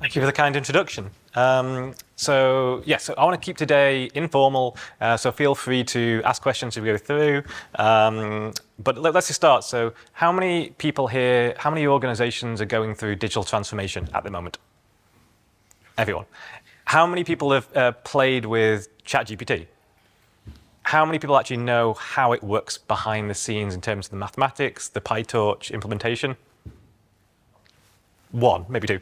Thank you for the kind introduction. So I want to keep today informal, so feel free to ask questions as we go through. But let's just start. So how many people here, how many organizations are going through digital transformation at the moment? Everyone. How many people have played with ChatGPT? How many people actually know how it works behind the scenes in terms of the mathematics, the PyTorch implementation? One, maybe two.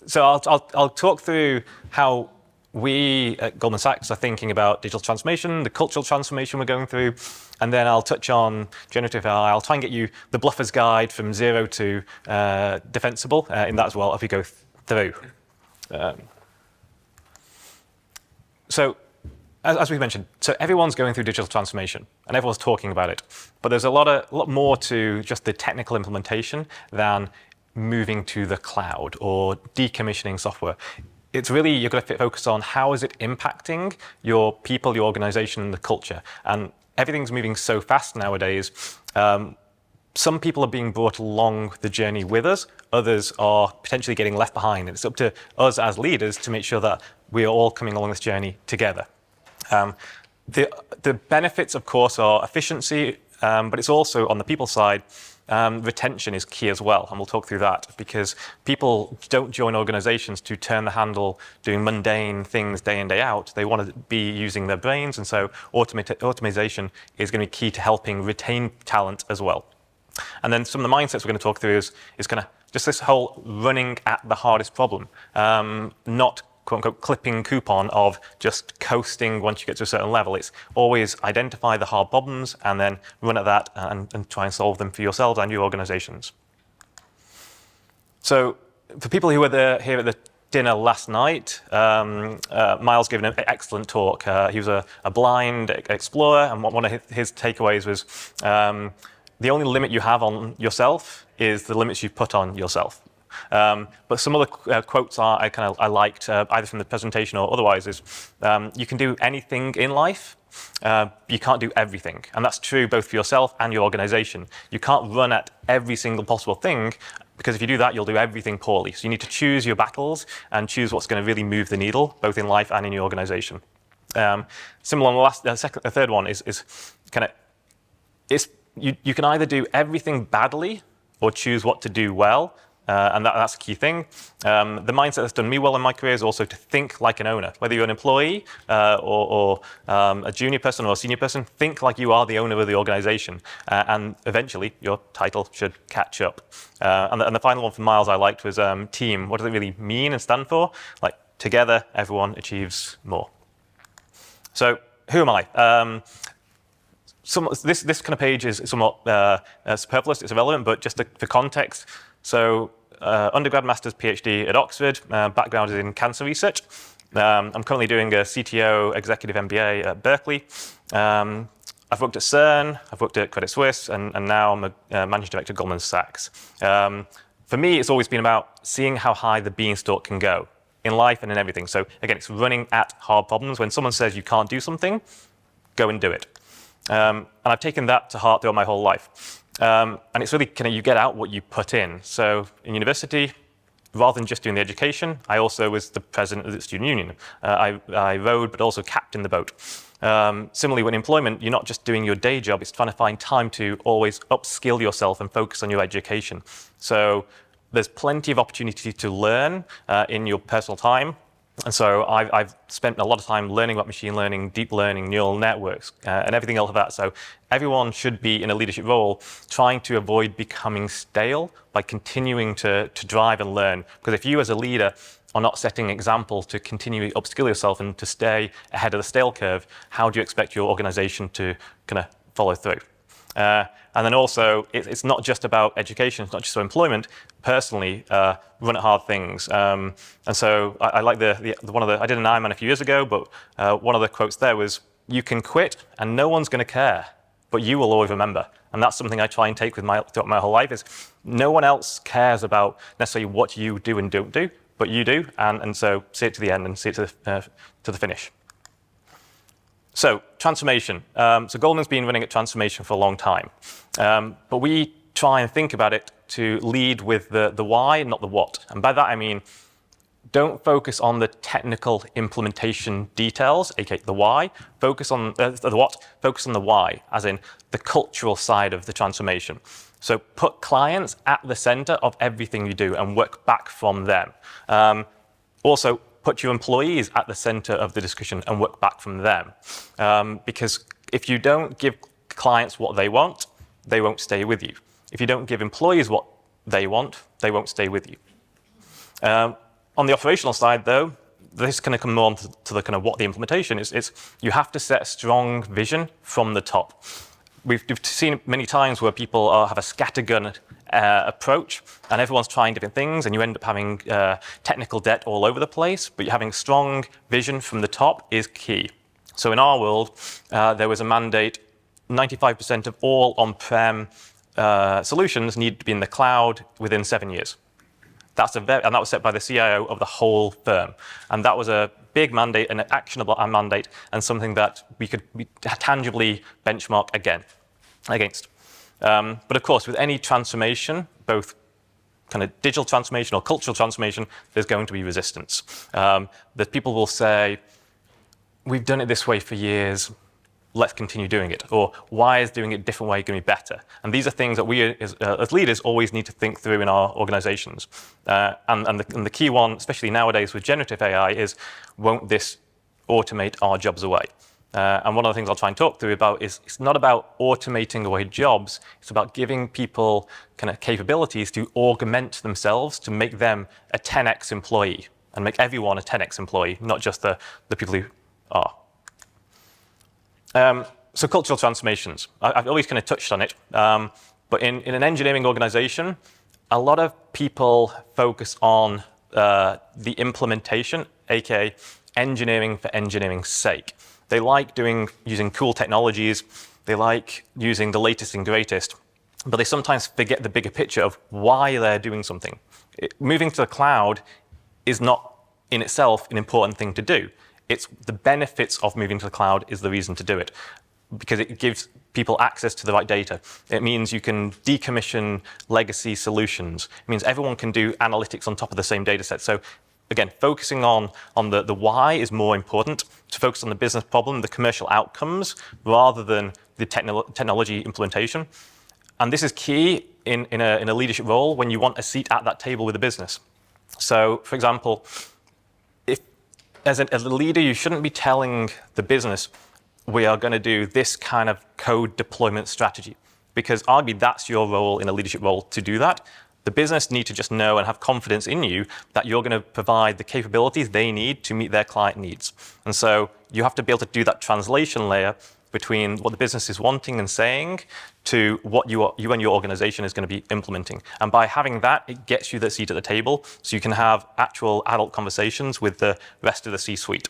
So I'll talk through how we at Goldman Sachs are thinking about digital transformation, the cultural transformation we're going through, and then I'll touch on generative AI. I'll try and get you the bluffer's guide from zero to defensible in that as well as we go through. So as we mentioned, so everyone's going through digital transformation and everyone's talking about it, but there's a lot more to just the technical implementation than moving to the cloud or decommissioning software. It's really, you're going to focus on how is it impacting your people, your organization, and the culture. And everything's moving so fast nowadays. Some people are being brought along the journey with us. Others are potentially getting left behind. And it's up to us as leaders to make sure that we are all coming along this journey together. The benefits, of course, are efficiency, but it's also on the people side. Retention is key as well, and we'll talk through that, because people don't join organizations to turn the handle doing mundane things day in, day out. They want to be using their brains, and so automation is going to be key to helping retain talent as well. And then some of the mindsets we're going to talk through is kind of just this whole running at the hardest problem, not quote-unquote clipping coupon of just coasting once you get to a certain level. It's always identify the hard problems and then run at that and try and solve them for yourselves and your organizations. So for people who were here at the dinner last night, Miles gave an excellent talk. He was a blind explorer, and one of his takeaways was the only limit you have on yourself is the limits you put on yourself. But some of the quotes I liked, either from the presentation or otherwise, is you can do anything in life, you can't do everything. And that's true both for yourself and your organization. You can't run at every single possible thing, because if you do that, you'll do everything poorly. So you need to choose your battles and choose what's going to really move the needle, both in life and in your organization. Similar on the third one is kind of, you can either do everything badly or choose what to do well. And that's a key thing. The mindset that's done me well in my career is also to think like an owner. Whether you're an employee or a junior person or a senior person, think like you are the owner of the organization. And eventually, your title should catch up. And the final one from Miles I liked was team. What does it really mean and stand for? Like, together, everyone achieves more. So, who am I? This kind of page is somewhat superfluous, it's irrelevant, but just for context. So, undergrad, master's, PhD at Oxford, background is in cancer research. I'm currently doing a CTO executive MBA at Berkeley. I've worked at CERN, I've worked at Credit Suisse, and now I'm a managing director at Goldman Sachs. For me, it's always been about seeing how high the beanstalk can go in life and in everything. So again, it's running at hard problems. When someone says you can't do something, go and do it. And I've taken that to heart throughout my whole life. And it's really kind of you get out what you put in. So in university, rather than just doing the education, I also was the president of the student union. I rowed, but also captained the boat. Similarly, when employment, you're not just doing your day job, it's trying to find time to always upskill yourself and focus on your education. So there's plenty of opportunity to learn in your personal time. And so I've spent a lot of time learning about machine learning, deep learning, neural networks, and everything else of that. So everyone should be in a leadership role trying to avoid becoming stale by continuing to drive and learn. Because if you as a leader are not setting example to continue to upskill yourself and to stay ahead of the stale curve, how do you expect your organization to kind of follow through? And then also, it's not just about education, it's not just about employment. Personally, run at hard things. And so I like one of the, I did an Ironman a few years ago, but one of the quotes there was, you can quit and no one's going to care, but you will always remember. And that's something I try and take with throughout my whole life is no one else cares about necessarily what you do and don't do, but you do. And so see it to the end and see it to the finish. So transformation. So Goldman's been running at transformation for a long time. But we try and think about it to lead with the why, not the what. And by that I mean, don't focus on the technical implementation details, aka the why. Focus on the what. Focus on the why, as in the cultural side of the transformation. So put clients at the center of everything you do and work back from them. Also, put your employees at the center of the discussion and work back from them. Because if you don't give clients what they won't stay with you. If you don't give employees what they won't stay with you. On the operational side, though, this kind of come more to the kind of what the implementation is. It's you have to set a strong vision from the top. We've seen many times where people have a scattergun approach, and everyone's trying different things, and you end up having technical debt all over the place. But having a strong vision from the top is key. So in our world, there was a mandate: 95% of all on-prem solutions need to be in the cloud within 7 years. And that was set by the CIO of the whole firm. And that was a big mandate, an actionable mandate, and something that we could tangibly benchmark against. But of course, with any transformation, both kind of digital transformation or cultural transformation, there's going to be resistance. That people will say, we've done it this way for years, let's continue doing it. Or why is doing it a different way going to be better? And these are things that we as leaders always need to think through in our organizations. And the key one, especially nowadays with generative AI, is won't this automate our jobs away? And one of the things I'll try and talk through about is it's not about automating away jobs, it's about giving people kind of capabilities to augment themselves to make them a 10x employee and make everyone a 10x employee, not just the people who are. So cultural transformations. I've always kind of touched on it, but in an engineering organization, a lot of people focus on the implementation, aka engineering for engineering's sake. They like using cool technologies, they like using the latest and greatest, but they sometimes forget the bigger picture of why they're doing something. Moving to the cloud is not in itself an important thing to do. It's the benefits of moving to the cloud is the reason to do it, because it gives people access to the right data. It means you can decommission legacy solutions. It means everyone can do analytics on top of the same data set. So again, focusing on the why is more important, to focus on the business problem, the commercial outcomes, rather than the technology implementation. And this is key in a leadership role when you want a seat at that table with the business. So, for example, as a leader, you shouldn't be telling the business, we are going to do this kind of code deployment strategy, because arguably that's your role in a leadership role to do that. The business need to just know and have confidence in you that you're going to provide the capabilities they need to meet their client needs. And so you have to be able to do that translation layer between what the business is wanting and saying to what you and your organization is going to be implementing. And by having that, it gets you the seat at the table so you can have actual adult conversations with the rest of the C-suite.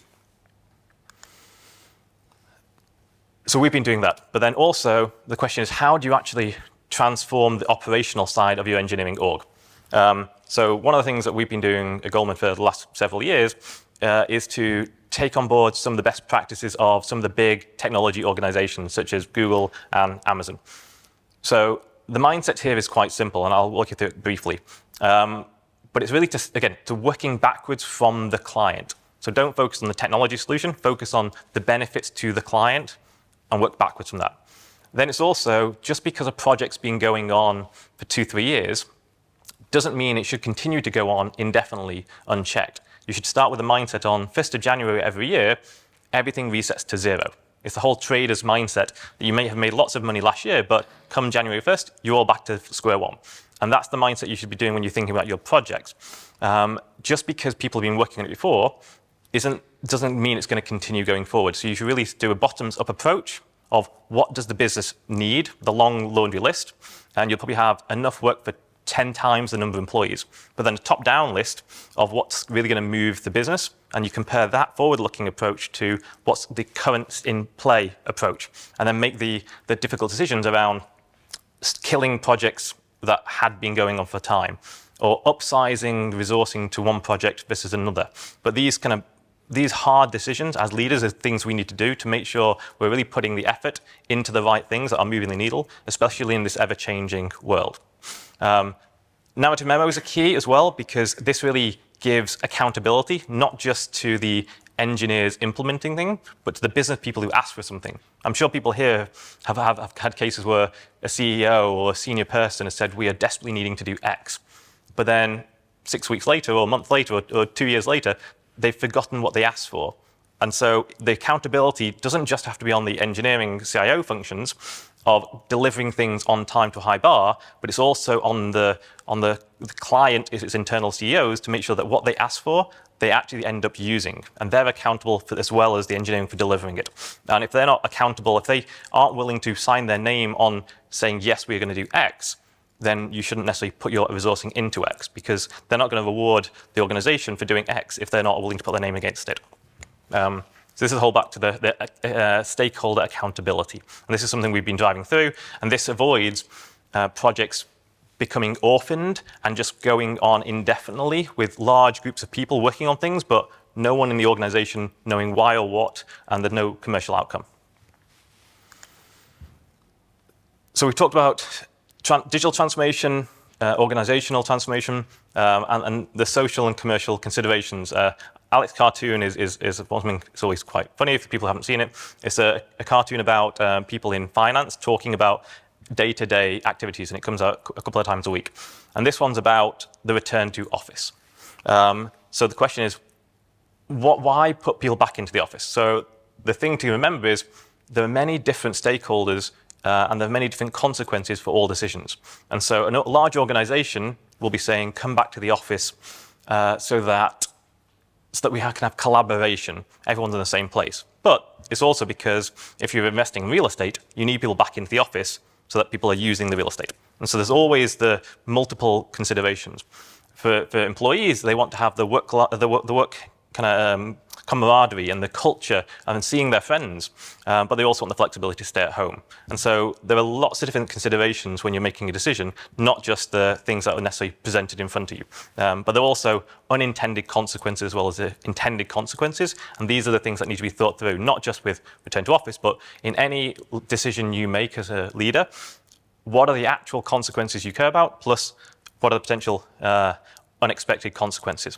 So we've been doing that. But then also the question is, how do you actually transform the operational side of your engineering org? So one of the things that we've been doing at Goldman for the last several years is to take on board some of the best practices of some of the big technology organizations, such as Google and Amazon. So the mindset here is quite simple, and I'll walk you through it briefly. But it's really just, again, to working backwards from the client. So don't focus on the technology solution, focus on the benefits to the client and work backwards from that. Then it's also, just because a project's been going on for 2-3 years, doesn't mean it should continue to go on indefinitely unchecked. You should start with a mindset on 1st of January every year, everything resets to 0. It's the whole trader's mindset that you may have made lots of money last year, but come January 1st, you're all back to square one. And that's the mindset you should be doing when you're thinking about your projects. Just because people have been working on it before doesn't mean it's going to continue going forward. So you should really do a bottoms-up approach of what does the business need, the long laundry list, and you'll probably have enough work for 10 times the number of employees. But then a top-down list of what's really going to move the business, and you compare that forward-looking approach to what's the current in-play approach, and then make the difficult decisions around killing projects that had been going on for time, or upsizing resourcing to one project versus another. But these hard decisions as leaders are things we need to do to make sure we're really putting the effort into the right things that are moving the needle, especially in this ever-changing world. Narrative memos are key as well, because this really gives accountability, not just to the engineers implementing things, but to the business people who ask for something. I'm sure people here have had cases where a CEO or a senior person has said, we are desperately needing to do X. But then 6 weeks later, or a month later, or 2 years later, they've forgotten what they asked for. And so the accountability doesn't just have to be on the engineering CIO functions of delivering things on time to a high bar, but it's also on the client, its internal CEOs, to make sure that what they ask for, they actually end up using. And they're accountable for, as well as the engineering, for delivering it. And if they're not accountable, if they aren't willing to sign their name on saying, yes, we're going to do X, then you shouldn't necessarily put your resourcing into X, because they're not going to reward the organization for doing X if they're not willing to put their name against it. So this is a whole back to the stakeholder accountability. And this is something we've been driving through, and this avoids projects becoming orphaned and just going on indefinitely with large groups of people working on things, but no one in the organization knowing why or what, and there's no commercial outcome. So we've talked about digital transformation, organizational transformation, and the social and commercial considerations. Alex's cartoon is something. It's always quite funny if people haven't seen it. It's a cartoon about people in finance talking about day-to-day activities, and it comes out a couple of times a week. And this one's about the return to office. So the question is, why put people back into the office? So the thing to remember is there are many different stakeholders and there are many different consequences for all decisions. And so a large organization will be saying, come back to the office so that we can have collaboration. Everyone's in the same place. But it's also because if you're investing in real estate, you need people back into the office so that people are using the real estate. And so there's always the multiple considerations. For employees, they want to have the work kind of camaraderie and the culture and seeing their friends, but they also want the flexibility to stay at home. And so there are lots of different considerations when you're making a decision, not just the things that are necessarily presented in front of you. But there are also unintended consequences as well as the intended consequences. And these are the things that need to be thought through, not just with return to office, but in any decision you make as a leader. What are the actual consequences you care about, plus what are the potential unexpected consequences?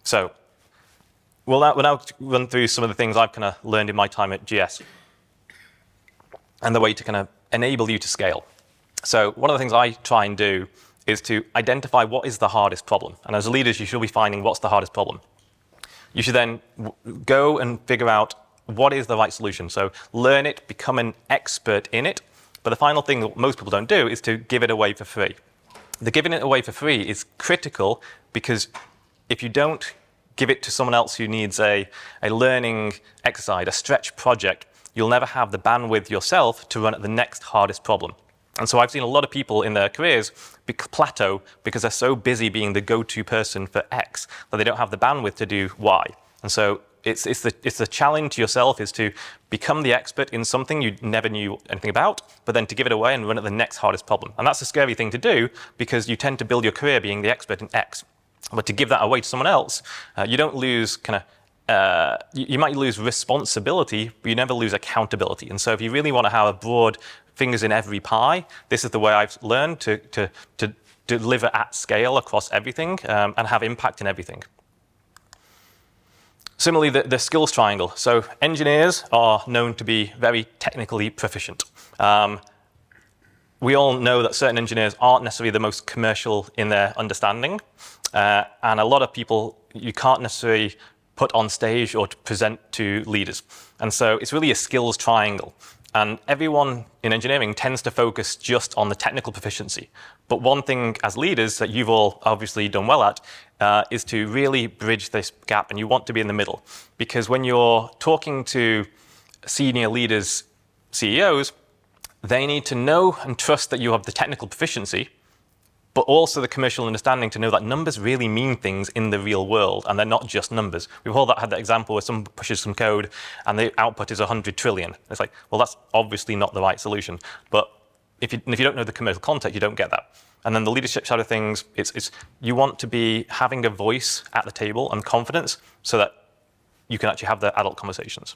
So we'll now run through some of the things I've kind of learned in my time at GS and the way to kind of enable you to scale. So one of the things I try and do is to identify what is the hardest problem. And as leaders, you should be finding what's the hardest problem. You should then go and figure out what is the right solution. So learn it, become an expert in it. But the final thing that most people don't do is to give it away for free. The giving it away for free is critical, because if you don't give it to someone else who needs a learning exercise, a stretch project, you'll never have the bandwidth yourself to run at the next hardest problem. And so I've seen a lot of people in their careers plateau because they're so busy being the go-to person for X that they don't have the bandwidth to do Y. And so it's the challenge to yourself is to become the expert in something you never knew anything about, but then to give it away and run at the next hardest problem. And that's a scary thing to do, because you tend to build your career being the expert in X. But to give that away to someone else, you don't lose you might lose responsibility, but you never lose accountability. And so if you really want to have a broad fingers in every pie, this is the way I've learned to deliver at scale across everything and have impact in everything. Similarly, the skills triangle. So engineers are known to be very technically proficient. We all know that certain engineers aren't necessarily the most commercial in their understanding. And a lot of people you can't necessarily put on stage or to present to leaders. And so it's really a skills triangle. And everyone in engineering tends to focus just on the technical proficiency. But one thing as leaders that you've all obviously done well at is to really bridge this gap, and you want to be in the middle. Because when you're talking to senior leaders, CEOs, they need to know and trust that you have the technical proficiency, but also the commercial understanding to know that numbers really mean things in the real world, and they're not just numbers. We've all had that example where someone pushes some code and the output is 100 trillion. It's like, well, that's obviously not the right solution. But if you don't know the commercial context, you don't get that. And then the leadership side of things, it's you want to be having a voice at the table and confidence so that you can actually have the adult conversations.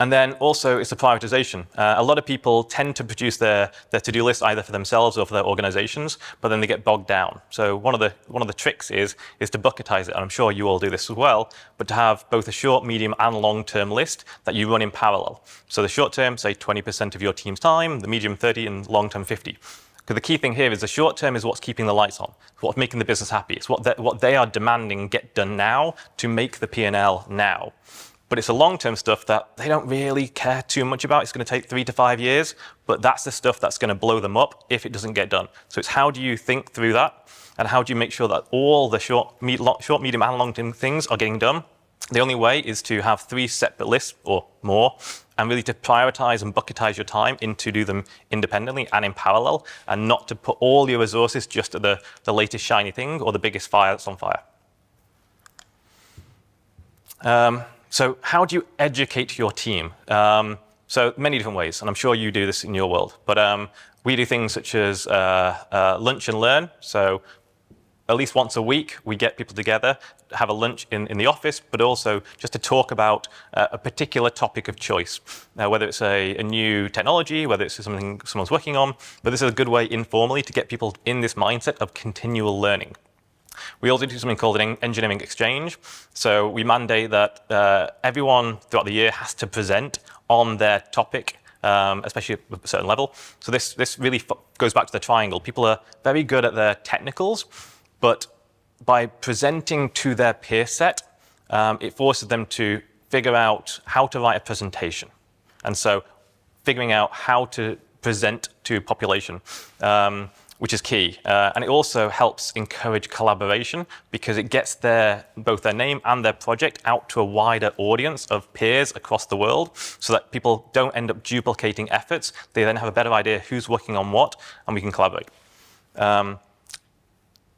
And then also it's the prioritization. A lot of people tend to produce their to-do list either for themselves or for their organizations, but then they get bogged down. So one of the tricks is to bucketize it, and I'm sure you all do this as well, but to have both a short, medium, and long-term list that you run in parallel. So the short term, say 20% of your team's time, the medium 30, and long-term 50. Because the key thing here is the short term is what's keeping the lights on, what's making the business happy. It's what they are demanding get done now to make the P&L now. But it's the long-term stuff that they don't really care too much about. It's going to take 3 to 5 years, but that's the stuff that's going to blow them up if it doesn't get done. So it's how do you think through that, and how do you make sure that all the short, medium, and long-term things are getting done? The only way is to have 3 separate lists or more, and really to prioritize and bucketize your time into do them independently and in parallel, and not to put all your resources just at the latest shiny thing or the biggest fire that's on fire. So how do you educate your team? So many different ways, and I'm sure you do this in your world. But we do things such as lunch and learn. So at least once a week, we get people together, have a lunch in the office, but also just to talk about a particular topic of choice. Whether it's a new technology, whether it's something someone's working on, but this is a good way informally to get people in this mindset of continual learning. We also do something called an engineering exchange. So we mandate that everyone throughout the year has to present on their topic, especially at a certain level. So this really goes back to the triangle. People are very good at their technicals, but by presenting to their peer set, it forces them to figure out how to write a presentation. And so figuring out how to present to population, which is key. And it also helps encourage collaboration because it gets both their name and their project out to a wider audience of peers across the world so that people don't end up duplicating efforts. They then have a better idea who's working on what, and we can collaborate.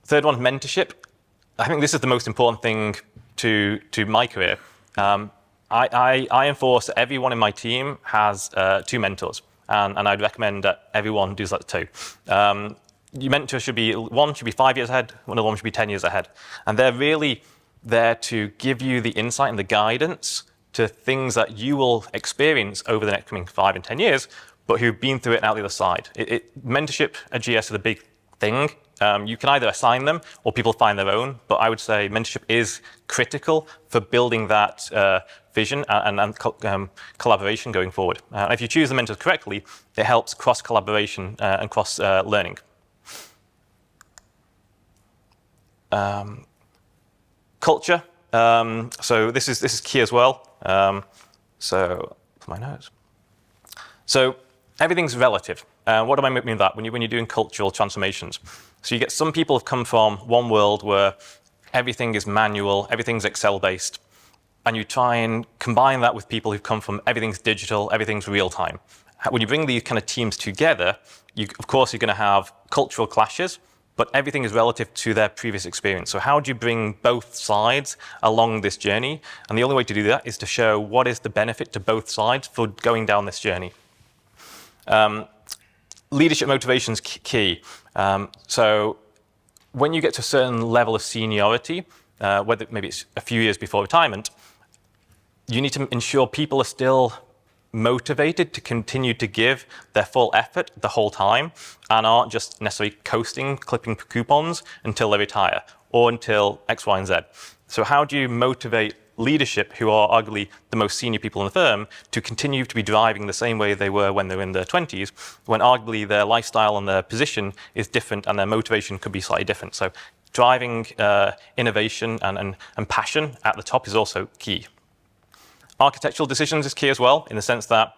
Third one, mentorship. I think this is the most important thing to my career. I enforce that everyone in my team has 2 mentors, and I'd recommend that everyone does that too. Your mentor one should be 5 years ahead, another one should be 10 years ahead. And they're really there to give you the insight and the guidance to things that you will experience over the next coming 5 and 10 years, but who've been through it and out the other side. Mentorship at GS is a big thing. You can either assign them or people find their own, but I would say mentorship is critical for building that vision and collaboration going forward. If you choose the mentors correctly, it helps cross-collaboration and cross-learning. Culture. So this is key as well. So my notes. So everything's relative. What do I mean by that? When you're doing cultural transformations, so you get some people have come from one world where everything is manual, everything's Excel-based, and you try and combine that with people who've come from everything's digital, everything's real time. When you bring these kind of teams together, of course you're going to have cultural clashes, but everything is relative to their previous experience. So how do you bring both sides along this journey? And the only way to do that is to show what is the benefit to both sides for going down this journey. Leadership motivation is key. So when you get to a certain level of seniority, whether maybe it's a few years before retirement, you need to ensure people are still motivated to continue to give their full effort the whole time and aren't just necessarily coasting, clipping coupons until they retire or until X, Y, and Z. So how do you motivate leadership, who are arguably the most senior people in the firm, to continue to be driving the same way they were when they were in their 20s, when arguably their lifestyle and their position is different and their motivation could be slightly different. So driving innovation and passion at the top is also key. Architectural decisions is key as well, in the sense that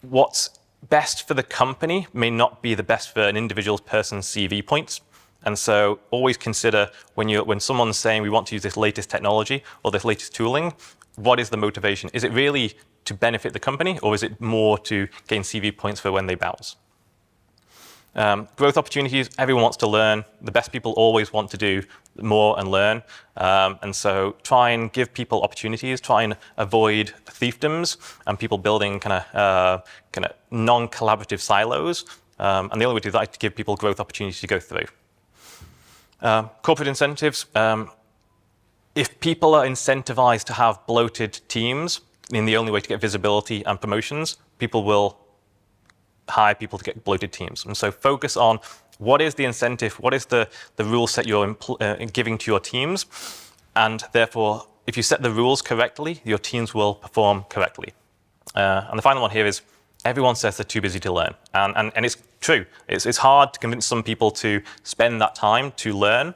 what's best for the company may not be the best for an individual person's CV points. And so always consider when someone's saying we want to use this latest technology or this latest tooling, what is the motivation? Is it really to benefit the company, or is it more to gain CV points for when they bounce? Growth opportunities, everyone wants to learn. The best people always want to do more and learn. And so try and give people opportunities, try and avoid fiefdoms and people building kind of non-collaborative silos. And the only way to do that is to give people growth opportunities to go through. Corporate incentives. If people are incentivized to have bloated teams, in the only way to get visibility and promotions, people will hire people to get bloated teams. And so focus on what is the incentive, what is the rule set you're giving to your teams, and therefore, if you set the rules correctly, your teams will perform correctly. And the final one here is, everyone says they're too busy to learn. And it's true. It's hard to convince some people to spend that time to learn,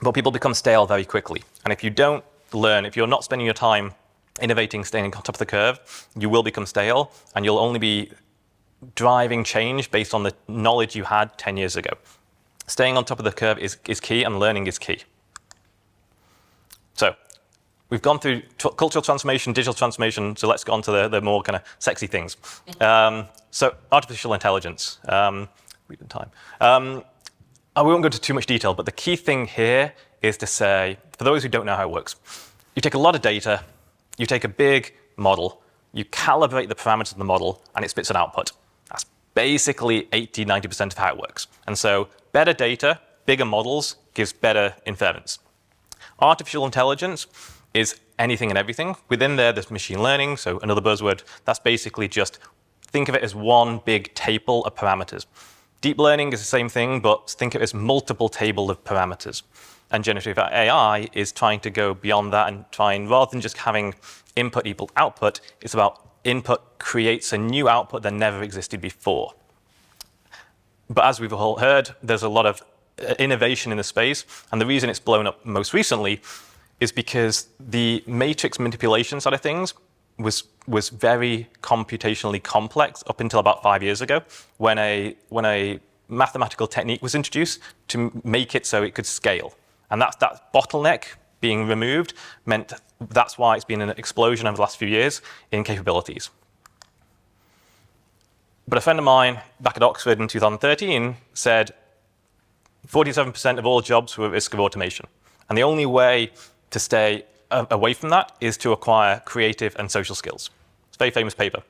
but people become stale very quickly. And if you don't learn, if you're not spending your time innovating, staying on top of the curve, you will become stale, and you'll only be driving change based on the knowledge you had 10 years ago. Staying on top of the curve is key, and learning is key. So we've gone through cultural transformation, digital transformation, so let's go on to the more kind of sexy things. So artificial intelligence. We've got time. I won't go into too much detail, but the key thing here is to say, for those who don't know how it works, you take a lot of data, you take a big model, you calibrate the parameters of the model, and it spits an output. That's basically 80-90% of how it works. And so better data, bigger models, gives better inference. Artificial intelligence is anything and everything. Within there's machine learning, so another buzzword. That's basically just think of it as one big table of parameters. Deep learning is the same thing, but think of it as multiple tables of parameters. And generative AI is trying to go beyond that and trying, rather than just having input equal output, it's about input creates a new output that never existed before. But as we've all heard, there's a lot of innovation in the space, and the reason it's blown up most recently is because the matrix manipulation side of things was very computationally complex up until about 5 years ago, when a mathematical technique was introduced to make it so it could scale. And that bottleneck being removed meant that's why it's been an explosion over the last few years in capabilities. But a friend of mine back at Oxford in 2013 said 47% of all jobs were at risk of automation. And the only way to stay away from that is to acquire creative and social skills. It's a very famous paper.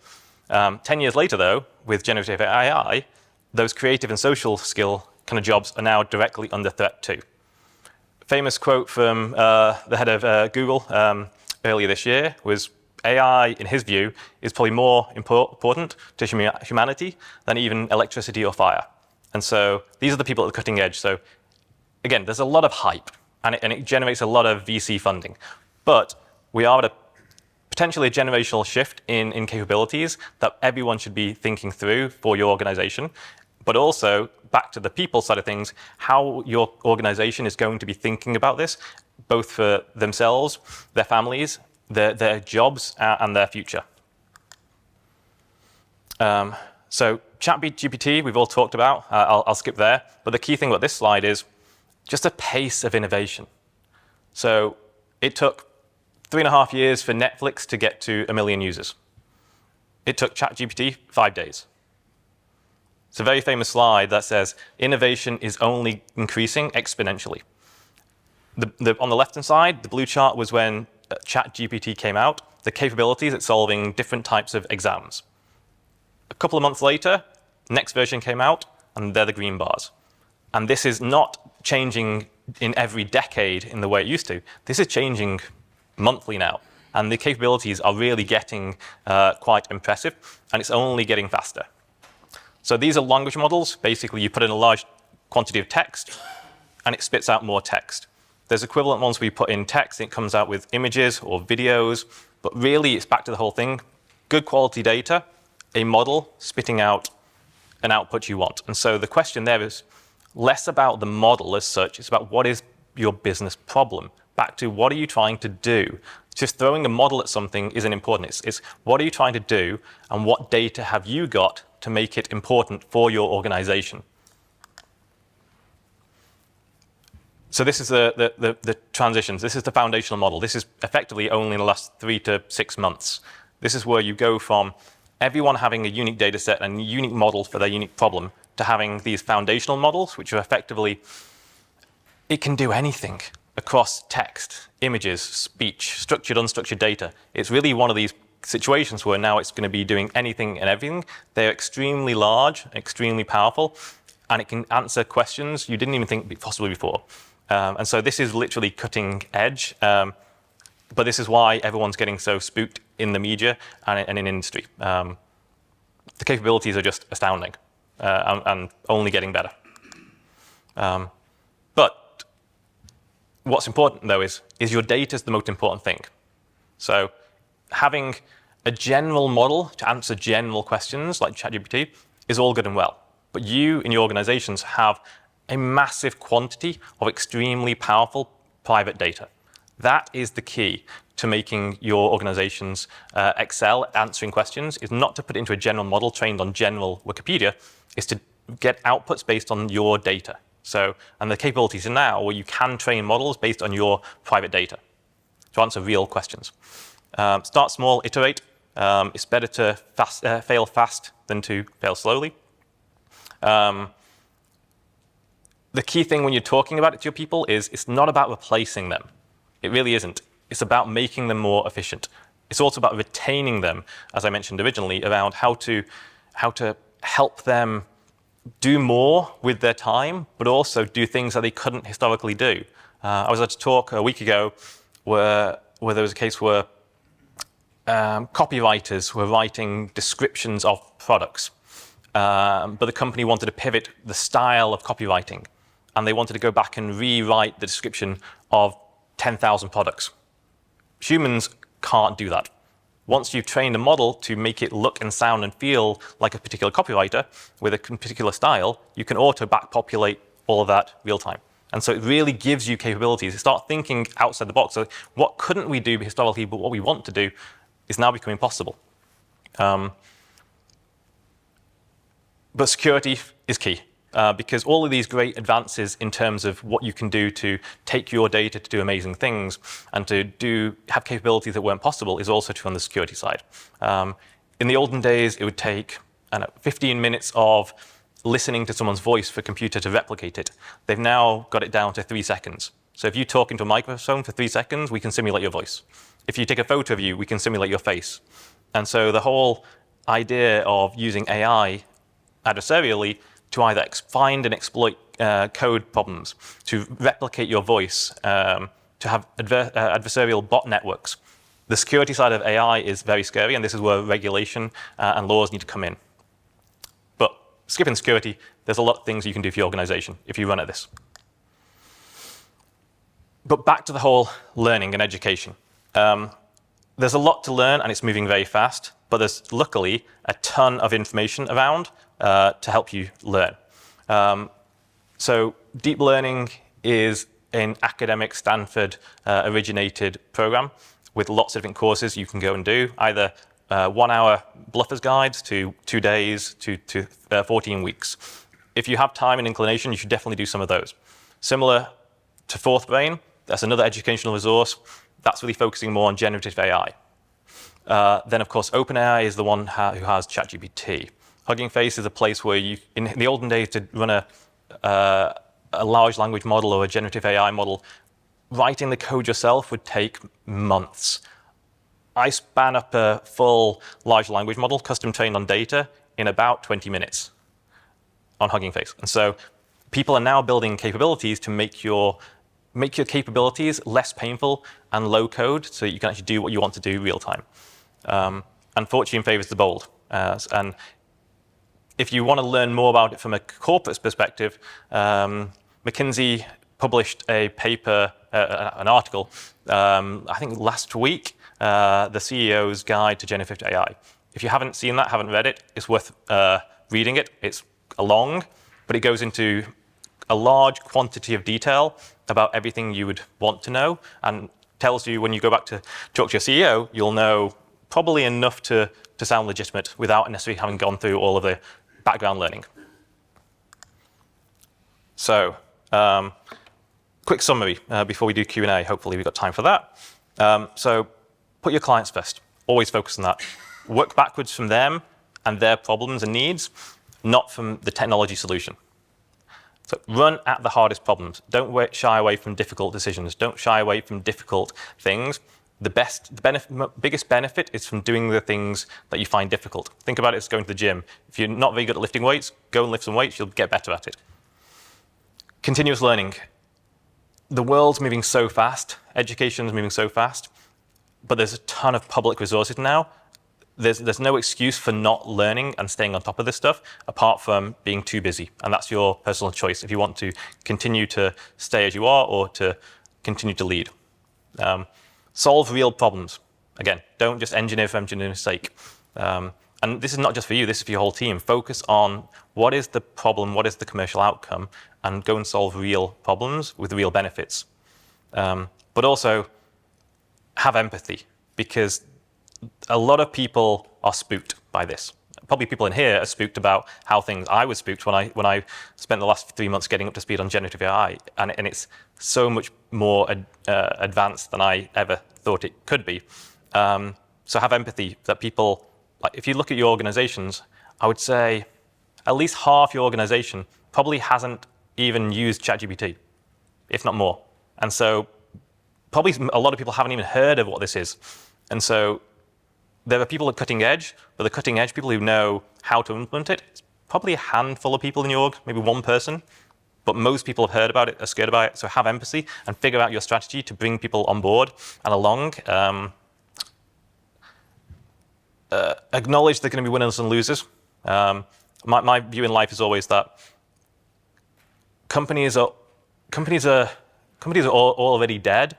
10 years later, though, with generative AI, those creative and social skill kind of jobs are now directly under threat too. Famous quote from the head of Google earlier this year was, AI, in his view, is probably more important to humanity than even electricity or fire. And so these are the people at the cutting edge. So again, there's a lot of hype, and it generates a lot of VC funding. But we are at potentially a generational shift in capabilities that everyone should be thinking through for your organization. But also, back to the people side of things, how your organization is going to be thinking about this, both for themselves, their families, their jobs, and their future. So ChatGPT, we've all talked about. I'll skip there. But the key thing about this slide is just the pace of innovation. So it took 3.5 years for Netflix to get to 1 million users. It took ChatGPT 5 days. It's a very famous slide that says innovation is only increasing exponentially. On the left-hand side, the blue chart was when ChatGPT came out, the capabilities at solving different types of exams. A couple of months later, next version came out, and they're the green bars. And this is not changing in every decade in the way it used to. This is changing monthly now. And the capabilities are really getting quite impressive, and it's only getting faster. So these are language models. Basically, you put in a large quantity of text, and it spits out more text. There's equivalent ones where you put in text, and it comes out with images or videos. But really, it's back to the whole thing. Good quality data, a model spitting out an output you want. And so the question there is less about the model as such. It's about what is your business problem. Back to what are you trying to do? Just throwing a model at something isn't important. It's what are you trying to do, and what data have you got to make it important for your organization? So this is the transitions. This is the foundational model. This is effectively only in the last 3 to 6 months. This is where you go from everyone having a unique data set and unique model for their unique problem to having these foundational models, which are effectively, it can do anything across text, images, speech, structured, unstructured data. It's really one of these situations where now it's going to be doing anything and everything. They're extremely large, extremely powerful, and it can answer questions you didn't even think possibly before. And so this is literally cutting edge. But this is why everyone's getting so spooked in the media and in industry. The capabilities are just astounding and only getting better. But what's important, though, is your data is the most important thing. So having a general model to answer general questions like ChatGPT is all good and well. But you in your organizations have a massive quantity of extremely powerful private data. That is the key to making your organizations excel at answering questions, is not to put it into a general model trained on general Wikipedia, is to get outputs based on your data. So, and the capabilities are now where you can train models based on your private data to answer real questions. Start small, iterate. It's better to fail fast than to fail slowly. The key thing when you're talking about it to your people is it's not about replacing them. It really isn't. It's about making them more efficient. It's also about retaining them, as I mentioned originally, around how to help them do more with their time, but also do things that they couldn't historically do. I was at a talk a week ago where there was a case where copywriters were writing descriptions of products, but the company wanted to pivot the style of copywriting, and they wanted to go back and rewrite the description of 10,000 products. Humans can't do that. Once you've trained a model to make it look and sound and feel like a particular copywriter with a particular style, you can auto back-populate all of that real time. And so it really gives you capabilities. You start thinking outside the box. So what couldn't we do historically, but what we want to do is now becoming possible. But security is key. Because all of these great advances in terms of what you can do to take your data to do amazing things and to have capabilities that weren't possible is also true on the security side. In the olden days, it would take 15 minutes of listening to someone's voice for a computer to replicate it. They've now got it down to 3 seconds. So if you talk into a microphone for 3 seconds, we can simulate your voice. If you take a photo of you, we can simulate your face. And so the whole idea of using AI adversarially to either find and exploit code problems, to replicate your voice, to have adversarial bot networks. The security side of AI is very scary, and this is where regulation and laws need to come in. But skipping security, there's a lot of things you can do for your organization if you run at this. But back to the whole learning and education. There's a lot to learn, and it's moving very fast, but there's luckily a ton of information around to help you learn. So deep learning is an academic Stanford originated program with lots of different courses you can go and do, either 1-hour bluffer's guides to 2 days to 14 weeks. If you have time and inclination, you should definitely do some of those. Similar to Fourth Brain, that's another educational resource. That's really focusing more on generative AI. Then, of course, OpenAI is the one who has ChatGPT. Hugging Face is a place where you, in the olden days, to run a large language model or a generative AI model, writing the code yourself would take months. I span up a full large language model, custom trained on data, in about 20 minutes on Hugging Face. And so people are now building capabilities to make your capabilities less painful and low code so that you can actually do what you want to do real time. And fortune favors the bold. And if you want to learn more about it from a corporate perspective, McKinsey published a paper, an article, I think last week, the CEO's Guide to Generative AI. If you haven't seen that, haven't read it, it's worth reading it. It's long, but it goes into a large quantity of detail about everything you would want to know, and tells you when you go back to talk to your CEO, you'll know probably enough to sound legitimate without necessarily having gone through all of the background learning. So, quick summary before we do Q&A. Hopefully we've got time for that. So, put your clients first. Always focus on that. Work backwards from them and their problems and needs, not from the technology solution. So run at the hardest problems. Don't shy away from difficult decisions. Don't shy away from difficult things. The biggest benefit is from doing the things that you find difficult. Think about it as going to the gym. If you're not very good at lifting weights, go and lift some weights, you'll get better at it. Continuous learning. The world's moving so fast, education is moving so fast. but there's a ton of public resources now. There's no excuse for not learning and staying on top of this stuff apart from being too busy. And that's your personal choice if you want to continue to stay as you are or to continue to lead. Solve real problems. Again, don't just engineer for engineering's sake. And this is not just for you, this is for your whole team. Focus on what is the problem, what is the commercial outcome, and go and solve real problems with real benefits. But also have empathy, because a lot of people are spooked by this. Probably people in here are spooked about how I was spooked when I spent the last 3 months getting up to speed on generative AI, and it's so much more advanced than I ever thought it could be. So have empathy that people, like if you look at your organizations, I would say at least half your organization probably hasn't even used ChatGPT, if not more. And so probably a lot of people haven't even heard of what this is. And so there are people at cutting edge, but the cutting edge people who know how to implement it, it's probably a handful of people in your org, maybe one person, but most people have heard about it, are scared about it. So have empathy and figure out your strategy to bring people on board and along. Acknowledge there are going to be winners and losers. My view in life is always that companies are already dead,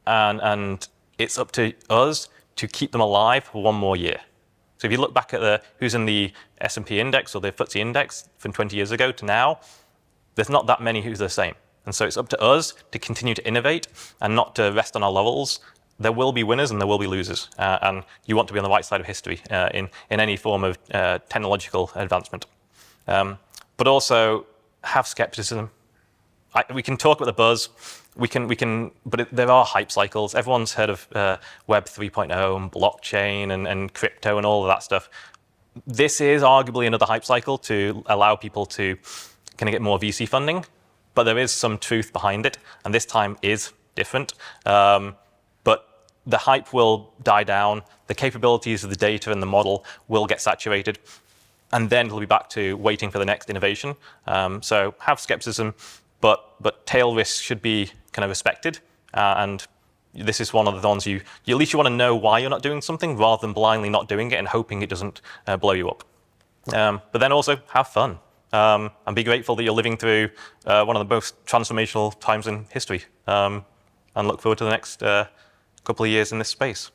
and it's up to us to keep them alive for one more year. So if you look back at who's in the S&P index or the FTSE index from 20 years ago to now, there's not that many who's the same. And so it's up to us to continue to innovate and not to rest on our laurels. There will be winners and there will be losers. And you want to be on the right side of history in any form of technological advancement. But also have skepticism. We can talk about the buzz. But there are hype cycles. Everyone's heard of Web 3.0 and blockchain and crypto and all of that stuff. This is arguably another hype cycle to allow people to kind of get more VC funding, but there is some truth behind it, and this time is different. But the hype will die down. The capabilities of the data and the model will get saturated, and then it'll be back to waiting for the next innovation. So have skepticism. But tail risk should be kind of respected, and this is one of the ones at least you want to know why you're not doing something rather than blindly not doing it and hoping it doesn't blow you up. But then also have fun and be grateful that you're living through one of the most transformational times in history, and look forward to the next couple of years in this space.